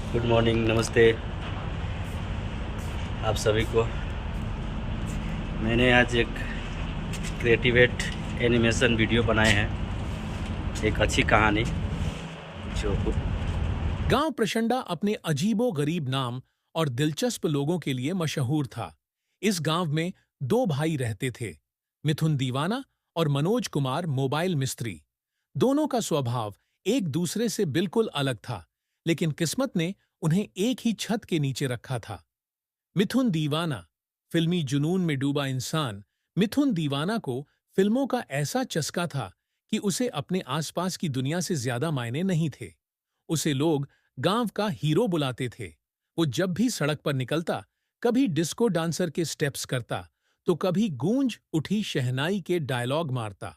Good morning, नमस्ते आप सभी को। मैंने आज एक क्रिएटिवेट एनिमेशन वीडियो बनाए हैं, एक अच्छी कहानी जो गांव प्रचंडा अपने अजीबो गरीब नाम और दिलचस्प लोगों के लिए मशहूर था। इस गांव में दो भाई रहते थे, मिथुन दीवाना और मनोज कुमार मोबाइल मिस्त्री। दोनों का स्वभाव एक दूसरे से बिल्कुल अलग था, लेकिन किस्मत ने उन्हें एक ही छत के नीचे रखा था। मिथुन दीवाना, फिल्मी जुनून में डूबा इंसान। मिथुन दीवाना को फिल्मों का ऐसा चस्का था कि उसे अपने आसपास की दुनिया से ज्यादा मायने नहीं थे। उसे लोग गांव का हीरो बुलाते थे। वो जब भी सड़क पर निकलता, कभी डिस्को डांसर के स्टेप्स करता, तो कभी गूंज उठी शहनाई के डायलॉग मारता।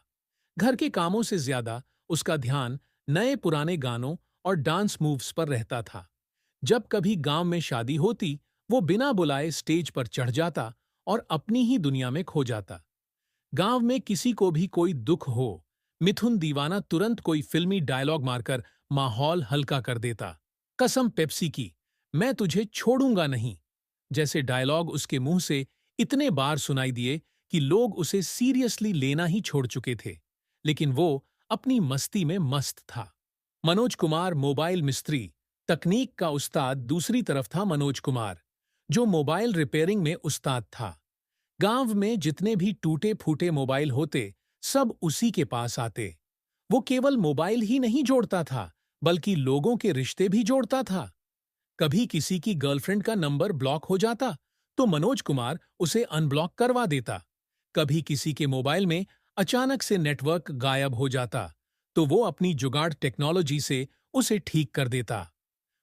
घर के कामों से ज्यादा उसका ध्यान नए पुराने गानों और डांस मूव्स पर रहता था। जब कभी गांव में शादी होती, वो बिना बुलाए स्टेज पर चढ़ जाता और अपनी ही दुनिया में खो जाता। गांव में किसी को भी कोई दुख हो, मिथुन दीवाना तुरंत कोई फिल्मी डायलॉग मारकर माहौल हल्का कर देता। कसम पेप्सी की, मैं तुझे छोड़ूंगा नहीं। जैसे डायलॉग उसके मुंह से इतने बार सुनाई दिए कि लोग उसे सीरियसली लेना ही छोड़ चुके थे। लेकिन वो अपनी मस्ती में मस्त था। मनोज कुमार मोबाइल मिस्त्री, तकनीक का उस्ताद। दूसरी तरफ था मनोज कुमार, जो मोबाइल रिपेयरिंग में उस्ताद था। गांव में जितने भी टूटे फूटे मोबाइल होते, सब उसी के पास आते। वो केवल मोबाइल ही नहीं जोड़ता था, बल्कि लोगों के रिश्ते भी जोड़ता था। कभी किसी की गर्लफ्रेंड का नंबर ब्लॉक हो जाता, तो मनोज कुमार उसे अनब्लॉक करवा देता। कभी किसी के मोबाइल में अचानक से नेटवर्क गायब हो जाता, तो वो अपनी जुगाड़ टेक्नोलॉजी से उसे ठीक कर देता।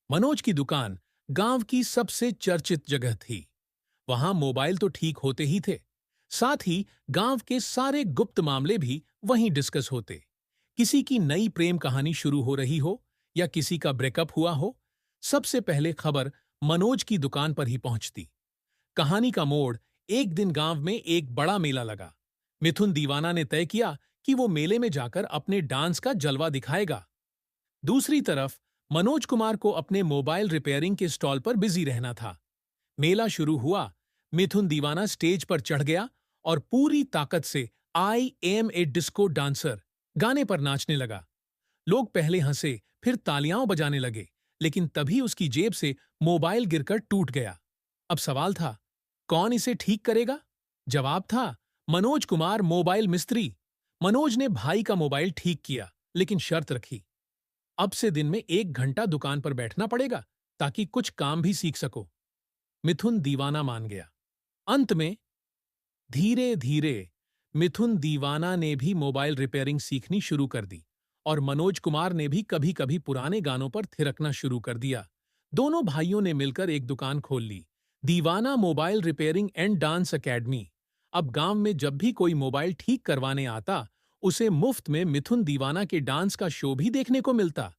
मनोज की दुकान गांव की सबसे चर्चित जगह थी। वहां मोबाइल तो ठीक होते ही थे, साथ ही गांव के सारे गुप्त मामले भी वहीं डिस्कस होते। किसी की नई प्रेम कहानी शुरू हो रही हो या किसी का ब्रेकअप हुआ हो, सबसे पहले खबर मनोज की दुकान पर ही पहुंचती। कहानी का मोड़, एक दिन गांव में एक बड़ा मेला लगा। मिथुन दीवाना ने तय किया कि वो मेले में जाकर अपने डांस का जलवा दिखाएगा। दूसरी तरफ मनोज कुमार को अपने मोबाइल रिपेयरिंग के स्टॉल पर बिजी रहना था। मेला शुरू हुआ, मिथुन दीवाना स्टेज पर चढ़ गया और पूरी ताकत से I am a disco dancer गाने पर नाचने लगा। लोग पहले हंसे, फिर तालियां बजाने लगे, लेकिन तभी उसकी जेब से मोबाइल गिरकर टूट गया। अब सवाल था, कौन इसे ठीक करेगा? जवाब था, मनोज कुमार मोबाइल मिस्त्री। मनोज ने भाई का मोबाइल ठीक किया, लेकिन शर्त रखी, अब से दिन में 1 घंटा दुकान पर बैठना पड़ेगा, ताकि कुछ काम भी सीख सको। मिथुन दीवाना मान गया। अंत में धीरे धीरे मिथुन दीवाना ने भी मोबाइल रिपेयरिंग सीखनी शुरू कर दी, और मनोज कुमार ने भी कभी कभी पुराने गानों पर थिरकना शुरू कर दिया। दोनों भाइयों ने मिलकर एक दुकान खोल ली, दीवाना mobile repairing and dance academy. अब गांव में जब भी कोई मोबाइल ठीक करवाने आता, उसे मुफ्त में मिथुन दीवाना के डांस का शो भी देखने को मिलता।